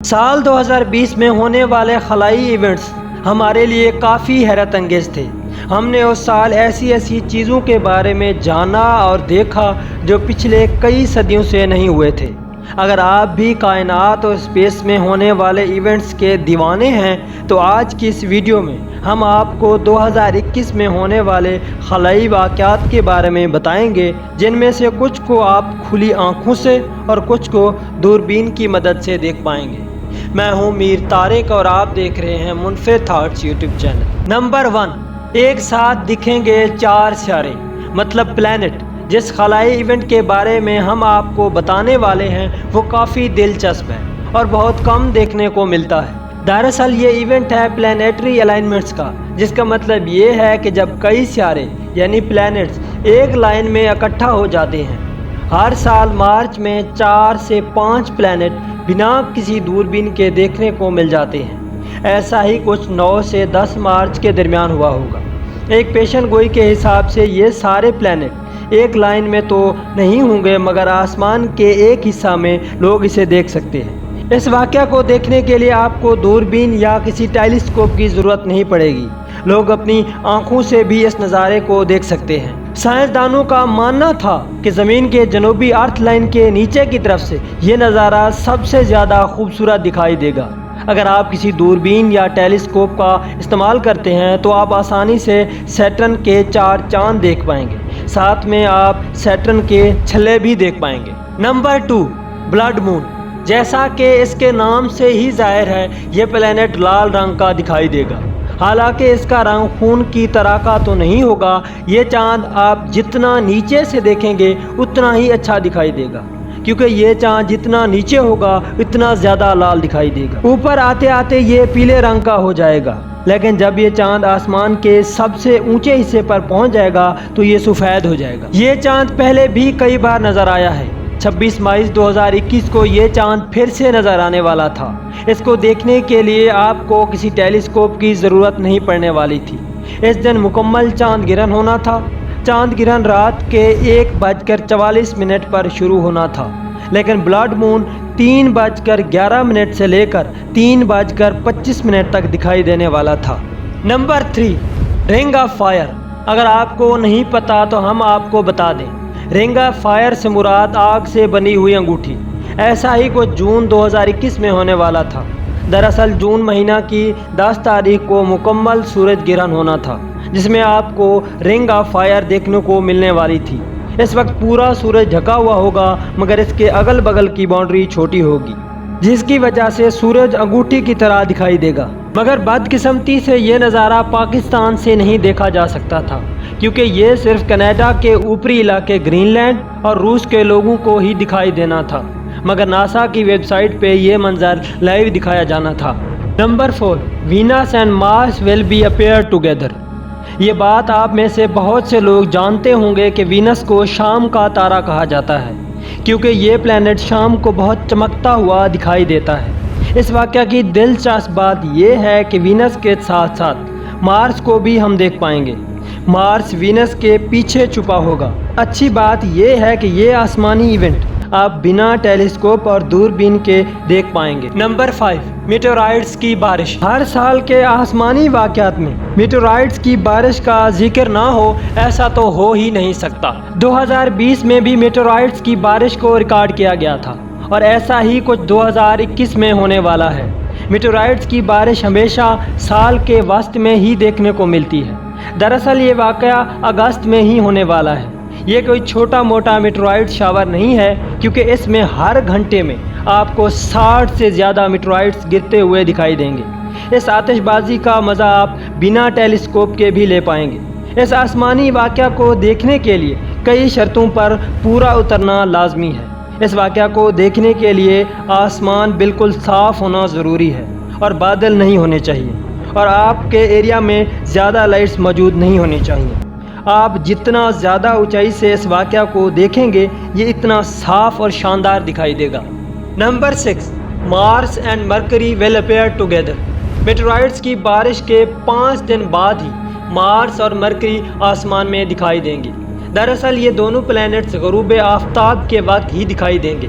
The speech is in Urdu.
سال 2020 میں ہونے والے خلائی ایونٹس ہمارے لیے کافی حیرت انگیز تھے۔ ہم نے اس سال ایسی چیزوں کے بارے میں جانا اور دیکھا جو پچھلے کئی صدیوں سے نہیں ہوئے تھے۔ اگر آپ بھی کائنات اور اسپیس میں ہونے والے ایونٹس کے دیوانے ہیں تو آج کی اس ویڈیو میں ہم آپ کو 2021 میں ہونے والے خلائی واقعات کے بارے میں بتائیں گے، جن میں سے کچھ کو آپ کھلی آنکھوں سے اور کچھ کو دوربین کی مدد سے دیکھ پائیں گے۔ میں ہوں میر طارق اور آپ دیکھ رہے ہیں منفرد تھاٹس یوٹیوب چینل۔ نمبر 1، ایک ساتھ دکھیں گے 4 ستارے مطلب پلینٹ۔ جس خلائی ایونٹ کے بارے میں ہم آپ کو بتانے والے ہیں وہ کافی دلچسپ ہے اور بہت کم دیکھنے کو ملتا ہے۔ دراصل یہ ایونٹ ہے پلانیٹری الائنمنٹس کا، جس کا مطلب یہ ہے کہ جب کئی ستارے یعنی پلینٹس ایک لائن میں اکٹھا ہو جاتے ہیں۔ ہر سال مارچ میں 4 سے 5 پلینٹ بنا کسی دوربین کے دیکھنے کو مل جاتے ہیں۔ ایسا ہی کچھ 9 سے 10 مارچ کے درمیان ہوا ہوگا۔ ایک پیشن گوئی کے حساب سے یہ سارے پلینٹ ایک لائن میں تو نہیں ہوں گے، مگر آسمان کے ایک حصہ میں لوگ اسے دیکھ سکتے ہیں۔ اس واقعہ کو دیکھنے کے لیے آپ کو دوربین یا کسی ٹیلیسکوپ کی ضرورت نہیں پڑے گی، لوگ اپنی آنکھوں سے بھی اس نظارے کو دیکھ سکتے ہیں۔ سائنسدانوں کا ماننا تھا کہ زمین کے جنوبی ارتھ لائن کے نیچے کی طرف سے یہ نظارہ سب سے زیادہ خوبصورت دکھائی دے گا۔ اگر آپ کسی دوربین یا ٹیلیسکوپ کا استعمال کرتے ہیں تو آپ آسانی سے سیٹرن کے 4 چاند دیکھ پائیں گے، ساتھ میں آپ سیٹرن کے چھلے بھی دیکھ پائیں گے۔ Number 2، blood moon. جیسا کہ اس کے نام سے ہی ظاہر ہے، یہ پلینٹ لال رنگ کا دکھائی دے گا۔ حالانکہ اس کا رنگ خون کی طرح کا تو نہیں ہوگا، یہ چاند آپ جتنا نیچے سے دیکھیں گے اتنا ہی اچھا دکھائی دے گا، کیونکہ یہ چاند جتنا نیچے ہوگا اتنا زیادہ لال دکھائی دے گا۔ اوپر آتے آتے یہ پیلے رنگ کا ہو جائے گا، لیکن جب یہ چاند آسمان کے سب سے اونچے حصے پر پہنچ جائے گا تو یہ سفید ہو جائے گا۔ یہ چاند پہلے بھی کئی بار نظر آیا ہے۔ 26 مارچ 2021 کو یہ چاند پھر سے نظر آنے والا تھا۔ اس کو دیکھنے کے لیے آپ کو کسی ٹیلیسکوپ کی ضرورت نہیں پڑنے والی تھی۔ اس دن مکمل چاند گرہن ہونا تھا۔ چاند گرہن رات کے 1:44 پر شروع ہونا تھا، لیکن بلڈ مون 3:11 سے لے کر 3:25 تک دکھائی دینے والا تھا۔ نمبر 3، رنگ آف فائر۔ اگر آپ کو نہیں پتا تو ہم آپ کو بتا دیں، رنگ آف فائر سے مراد آگ سے بنی ہوئی انگوٹھی۔ ایسا ہی کچھ جون 2021 میں ہونے والا تھا۔ دراصل جون مہینہ کی 10 تاریخ کو مکمل سورج گرہن ہونا تھا، جس میں آپ کو رنگ آف فائر دیکھنے کو ملنے والی تھی۔ اس وقت پورا سورج ڈھکا ہوا ہوگا، مگر اس کے اگل بغل کی باؤنڈری چھوٹی ہوگی، جس کی وجہ سے سورج انگوٹھی کی طرح دکھائی دے گا۔ مگر بدقسمتی سے یہ نظارہ پاکستان سے نہیں دیکھا جا سکتا تھا، کیونکہ یہ صرف کینیڈا کے اوپری علاقے گرین لینڈ اور روس کے لوگوں کو ہی دکھائی دینا تھا، مگر ناسا کی ویب سائٹ پہ یہ منظر لائیو دکھایا جانا تھا۔ Number 4، Venus and Mars will be appear together. یہ بات آپ میں سے بہت سے لوگ جانتے ہوں گے کہ وینس کو شام کا تارا کہا جاتا ہے، کیونکہ یہ پلینٹ شام کو بہت چمکتا ہوا دکھائی دیتا ہے۔ اس واقعہ کی دلچسپ بات یہ ہے کہ وینس کے ساتھ ساتھ مارس کو بھی ہم دیکھ پائیں گے۔ مارس وینس کے پیچھے چھپا ہوگا۔ اچھی بات یہ ہے کہ یہ آسمانی ایونٹ آپ بنا ٹیلیسکوپ اور دوربین کے دیکھ پائیں گے۔ نمبر 5، میٹیورائٹس کی بارش۔ ہر سال کے آسمانی واقعات میں میٹیورائٹس کی بارش کا ذکر نہ ہو ایسا تو ہو ہی نہیں سکتا۔ 2020 میں بھی میٹیورائٹس کی بارش کو ریکارڈ کیا گیا تھا، اور ایسا ہی کچھ 2021 میں ہونے والا ہے۔ میٹیورائٹس کی بارش ہمیشہ سال کے وسط میں ہی دیکھنے کو ملتی ہے۔ دراصل یہ واقعہ اگست میں ہی ہونے والا ہے۔ یہ کوئی چھوٹا موٹا میٹیورائٹ شاور نہیں ہے، کیونکہ اس میں ہر گھنٹے میں آپ کو 60 سے زیادہ میٹیورائٹس گرتے ہوئے دکھائی دیں گے۔ اس آتش بازی کا مزہ آپ بنا ٹیلیسکوپ کے بھی لے پائیں گے۔ اس آسمانی واقعہ کو دیکھنے کے لیے کئی شرطوں پر پورا اترنا لازمی ہے۔ اس واقعہ کو دیکھنے کے لیے آسمان بالکل صاف ہونا ضروری ہے، اور بادل نہیں ہونے چاہیے، اور آپ کے ایریا میں زیادہ لائٹس موجود نہیں ہونی چاہیے۔ آپ جتنا زیادہ اونچائی سے اس واقعہ کو دیکھیں گے یہ اتنا صاف اور شاندار دکھائی دے گا۔ Number 6، Mars and Mercury will appear together. Meteorites کی بارش کے 5 دن بعد ہی مارس اور مرکری آسمان میں دکھائی دیں گے۔ دراصل یہ دونوں پلینٹس غروب آفتاب کے وقت ہی دکھائی دیں گے،